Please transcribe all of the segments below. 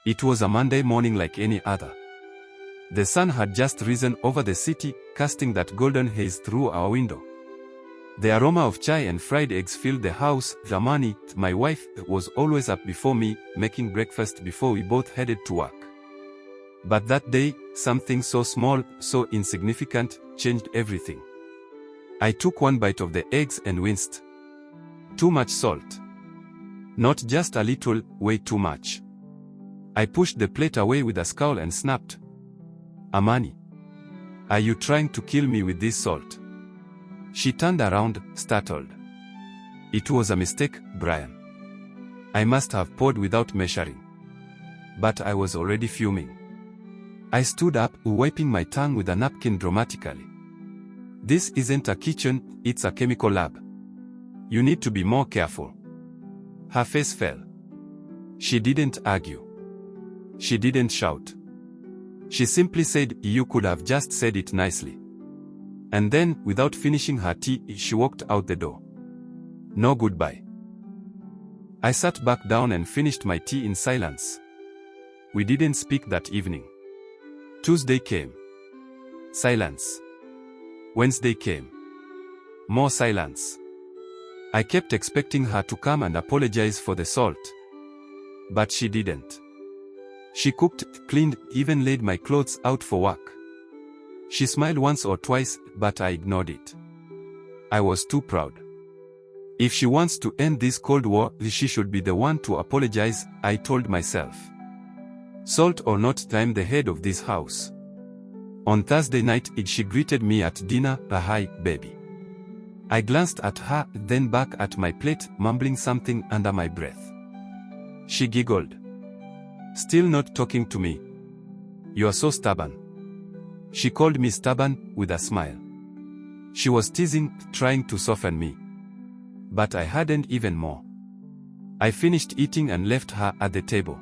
It was a Monday morning like any other. The sun had just risen over the city, casting that golden haze through our window. The aroma of chai and fried eggs filled the house. Amani, my wife, was always up before me, making breakfast before we both headed to work. But that day, something so small, so insignificant, changed everything. I took one bite of the eggs and winced. Too much salt. Not just a little, way too much. I pushed the plate away with a scowl and snapped. Amani, are you trying to kill me with this salt? She turned around, startled. It was a mistake, Brian. I must have poured without measuring. But I was already fuming. I stood up, wiping my tongue with a napkin dramatically. This isn't a kitchen, it's a chemical lab. You need to be more careful. Her face fell. She didn't argue. She didn't shout. She simply said, "You could have just said it nicely." And then, without finishing her tea, she walked out the door. No goodbye. I sat back down and finished my tea in silence. We didn't speak that evening. Tuesday came. Silence. Wednesday came. More silence. I kept expecting her to come and apologize for the salt. But she didn't. She cooked, cleaned, even laid my clothes out for work. She smiled once or twice, but I ignored it. I was too proud. If she wants to end this Cold War, she should be the one to apologize, I told myself. Salt or not, I'm the head of this house. On Thursday night, she greeted me at dinner, "Hi, baby." I glanced at her, then back at my plate, mumbling something under my breath. She giggled. "Still not talking to me? You're so stubborn." She called me stubborn, with a smile. She was teasing, trying to soften me. But I hadn't even more. I finished eating and left her at the table.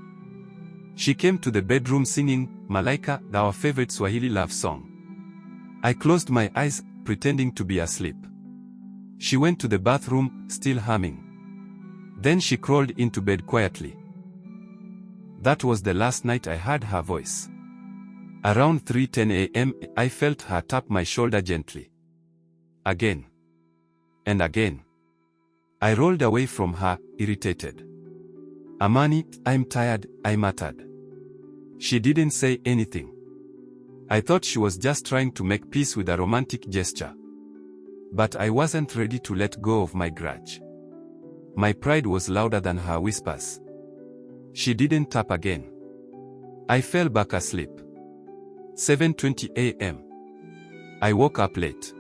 She came to the bedroom singing, "Malaika," our favorite Swahili love song. I closed my eyes, pretending to be asleep. She went to the bathroom, still humming. Then she crawled into bed quietly. That was the last night I heard her voice. Around 3:10 a.m., I felt her tap my shoulder gently. Again. And again. I rolled away from her, irritated. "Amani, I'm tired," I muttered. She didn't say anything. I thought she was just trying to make peace with a romantic gesture. But I wasn't ready to let go of my grudge. My pride was louder than her whispers. She didn't tap again. I fell back asleep. 7:20 a.m. I woke up late.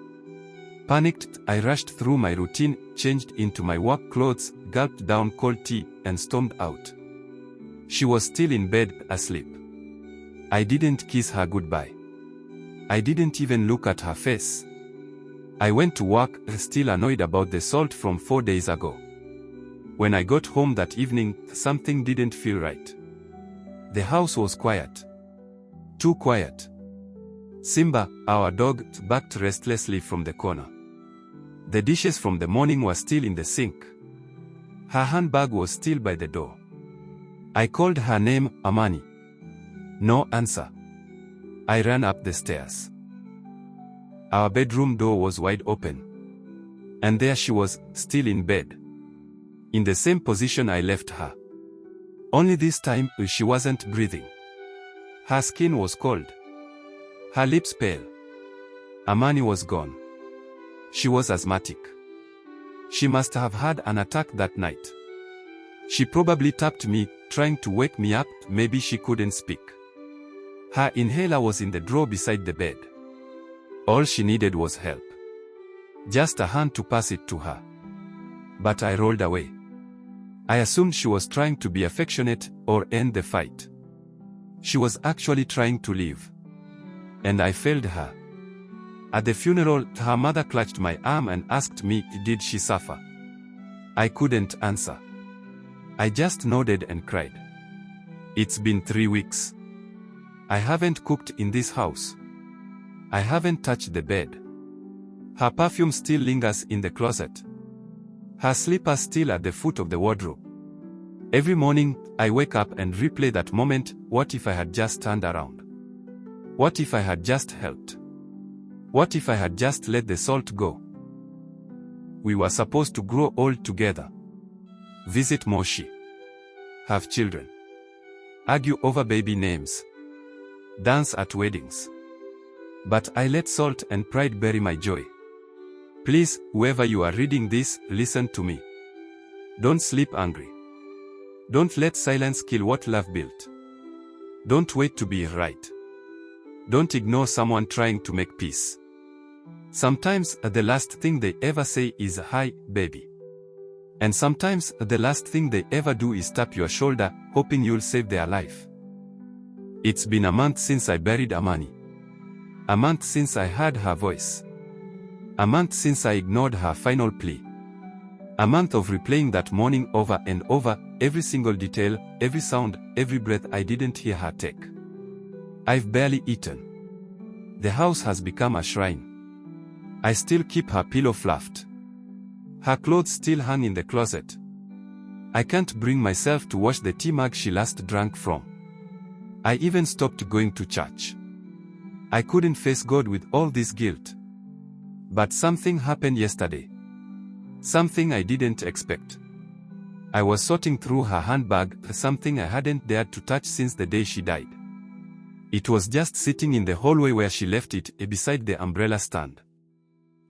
Panicked, I rushed through my routine, changed into my work clothes, gulped down cold tea, and stormed out. She was still in bed, asleep. I didn't kiss her goodbye. I didn't even look at her face. I went to work, still annoyed about the salt from 4 days ago. When I got home that evening, something didn't feel right. The house was quiet. Too quiet. Simba, our dog, barked restlessly from the corner. The dishes from the morning were still in the sink. Her handbag was still by the door. I called her name, Amani. No answer. I ran up the stairs. Our bedroom door was wide open. And there she was, still in bed. In the same position I left her. Only this time, she wasn't breathing. Her skin was cold. Her lips pale. Amani was gone. She was asthmatic. She must have had an attack that night. She probably tapped me, trying to wake me up, maybe she couldn't speak. Her inhaler was in the drawer beside the bed. All she needed was help. Just a hand to pass it to her. But I rolled away. I assumed she was trying to be affectionate, or end the fight. She was actually trying to leave. And I failed her. At the funeral, her mother clutched my arm and asked me, did she suffer? I couldn't answer. I just nodded and cried. It's been 3 weeks. I haven't cooked in this house. I haven't touched the bed. Her perfume still lingers in the closet. Her slippers still at the foot of the wardrobe. Every morning, I wake up and replay that moment. What if I had just turned around? What if I had just helped? What if I had just let the salt go? We were supposed to grow old together. Visit Moshi. Have children. Argue over baby names. Dance at weddings. But I let salt and pride bury my joy. Please, whoever you are reading this, listen to me. Don't sleep angry. Don't let silence kill what love built. Don't wait to be right. Don't ignore someone trying to make peace. Sometimes the last thing they ever say is "Hi, baby." And sometimes the last thing they ever do is tap your shoulder, hoping you'll save their life. It's been a month since I buried Amani. A month since I heard her voice. A month since I ignored her final plea. A month of replaying that morning over and over, every single detail, every sound, every breath I didn't hear her take. I've barely eaten. The house has become a shrine. I still keep her pillow fluffed. Her clothes still hang in the closet. I can't bring myself to wash the tea mug she last drank from. I even stopped going to church. I couldn't face God with all this guilt. But something happened yesterday. Something I didn't expect. I was sorting through her handbag, something I hadn't dared to touch since the day she died. It was just sitting in the hallway where she left it, beside the umbrella stand.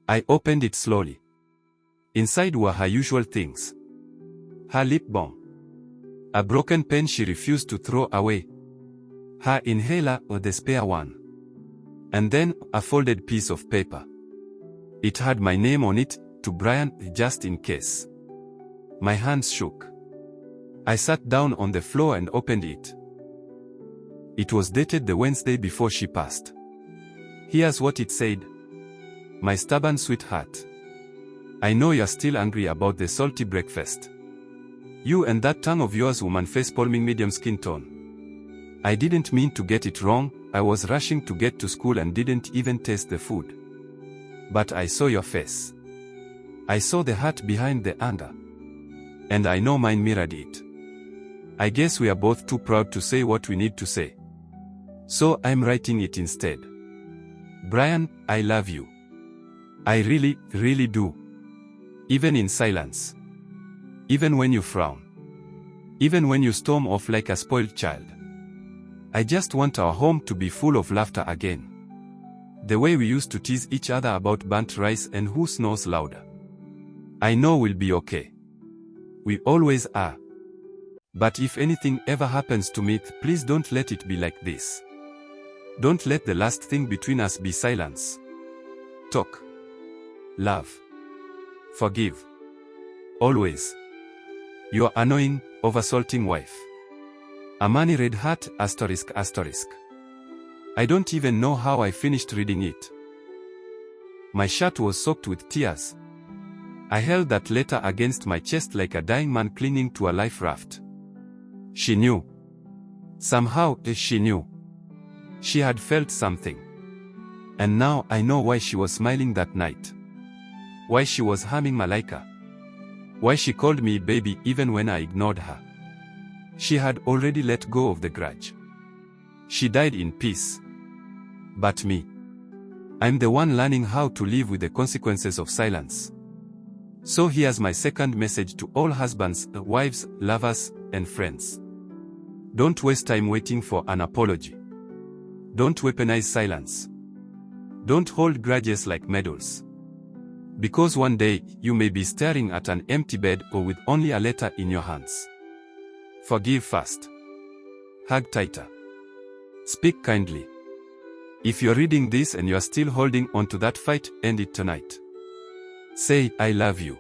I opened it slowly. Inside were her usual things. Her lip balm. A broken pen she refused to throw away. Her inhaler, or the spare one. And then, a folded piece of paper. It had my name on it, to Brian, just in case. My hands shook. I sat down on the floor and opened it. It was dated the Wednesday before she passed. Here's what it said. My stubborn sweetheart. I know you're still angry about the salty breakfast. You and that tongue of yours, woman, face palming medium skin tone. I didn't mean to get it wrong. I was rushing to get to school and didn't even taste the food. But I saw your face. I saw the heart behind the anger. And I know mine mirrored it. I guess we are both too proud to say what we need to say. So I'm writing it instead. Brian, I love you. I really, really do. Even in silence. Even when you frown. Even when you storm off like a spoiled child. I just want our home to be full of laughter again. The way we used to tease each other about burnt rice and who snores louder. I know we'll be okay. We always are. But if anything ever happens to me, please don't let it be like this. Don't let the last thing between us be silence. Talk. Love. Forgive. Always. Your annoying, oversalting wife. Amani Red Heart ****. I don't even know how I finished reading it. My shirt was soaked with tears. I held that letter against my chest like a dying man clinging to a life raft. She knew. Somehow, she knew. She had felt something. And now I know why she was smiling that night. Why she was humming Malaika. Why she called me baby even when I ignored her. She had already let go of the grudge. She died in peace. But me. I'm the one learning how to live with the consequences of silence. So here's my second message to all husbands, wives, lovers, and friends. Don't waste time waiting for an apology. Don't weaponize silence. Don't hold grudges like medals. Because one day, you may be staring at an empty bed or with only a letter in your hands. Forgive fast. Hug tighter. Speak kindly. If you're reading this and you're still holding on to that fight, end it tonight. Say, I love you.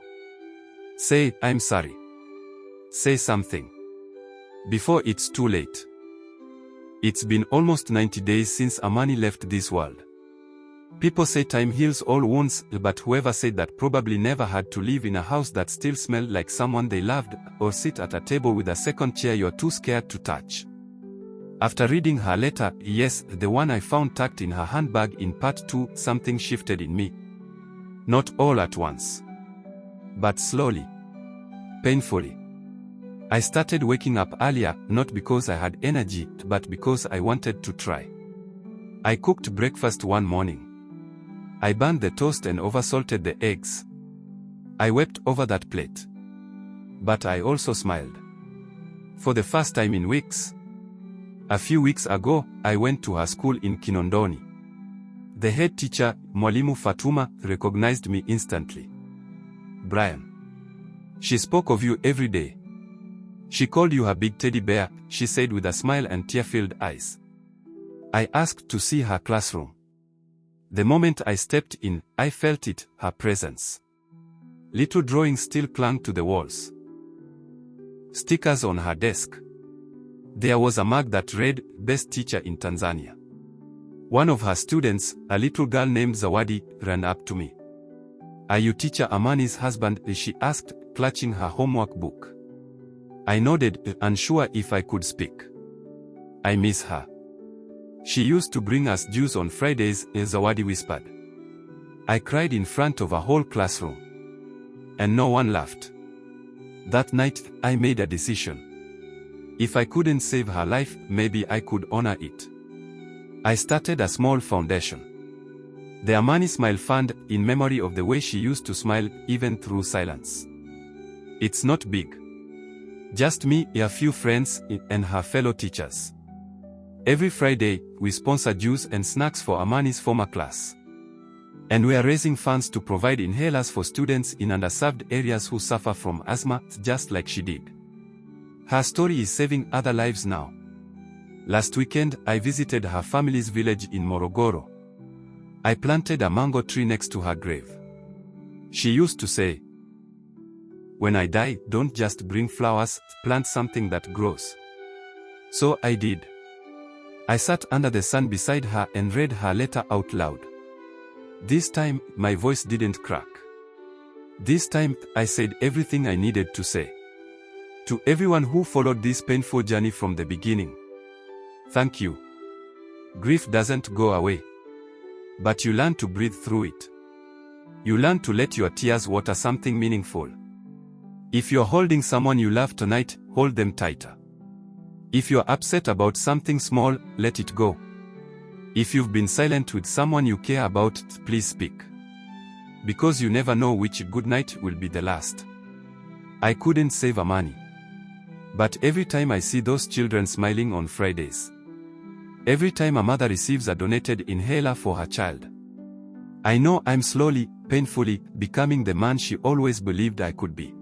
Say, I'm sorry. Say something. Before it's too late. It's been almost 90 days since Amani left this world. People say time heals all wounds, but whoever said that probably never had to live in a house that still smelled like someone they loved, or sit at a table with a second chair you're too scared to touch. After reading her letter, yes, the one I found tucked in her handbag in part 2, something shifted in me. Not all at once. But slowly. Painfully. I started waking up earlier, not because I had energy, but because I wanted to try. I cooked breakfast one morning. I burned the toast and oversalted the eggs. I wept over that plate. But I also smiled. For the first time in weeks. A few weeks ago, I went to her school in Kinondoni. The head teacher, Mwalimu Fatuma, recognized me instantly. Brian. She spoke of you every day. She called you her big teddy bear, she said with a smile and tear-filled eyes. I asked to see her classroom. The moment I stepped in, I felt it, her presence. Little drawings still clung to the walls. Stickers on her desk. There was a mug that read, Best Teacher in Tanzania. One of her students, a little girl named Zawadi, ran up to me. Are you teacher Amani's husband? She asked, clutching her homework book. I nodded, unsure if I could speak. I miss her. She used to bring us juice on Fridays, Zawadi whispered. I cried in front of a whole classroom. And no one laughed. That night, I made a decision. If I couldn't save her life, maybe I could honor it. I started a small foundation. The Amani Smile Fund, in memory of the way she used to smile, even through silence. It's not big. Just me, a few friends, and her fellow teachers. Every Friday, we sponsor juice and snacks for Amani's former class. And we are raising funds to provide inhalers for students in underserved areas who suffer from asthma, just like she did. Her story is saving other lives now. Last weekend, I visited her family's village in Morogoro. I planted a mango tree next to her grave. She used to say, when I die, don't just bring flowers, plant something that grows. So I did. I sat under the sun beside her and read her letter out loud. This time, my voice didn't crack. This time, I said everything I needed to say. To everyone who followed this painful journey from the beginning. Thank you. Grief doesn't go away. But you learn to breathe through it. You learn to let your tears water something meaningful. If you're holding someone you love tonight, hold them tighter. If you're upset about something small, let it go. If you've been silent with someone you care about, please speak. Because you never know which good night will be the last. I couldn't save Amani. But every time I see those children smiling on Fridays, every time a mother receives a donated inhaler for her child, I know I'm slowly, painfully, becoming the man she always believed I could be.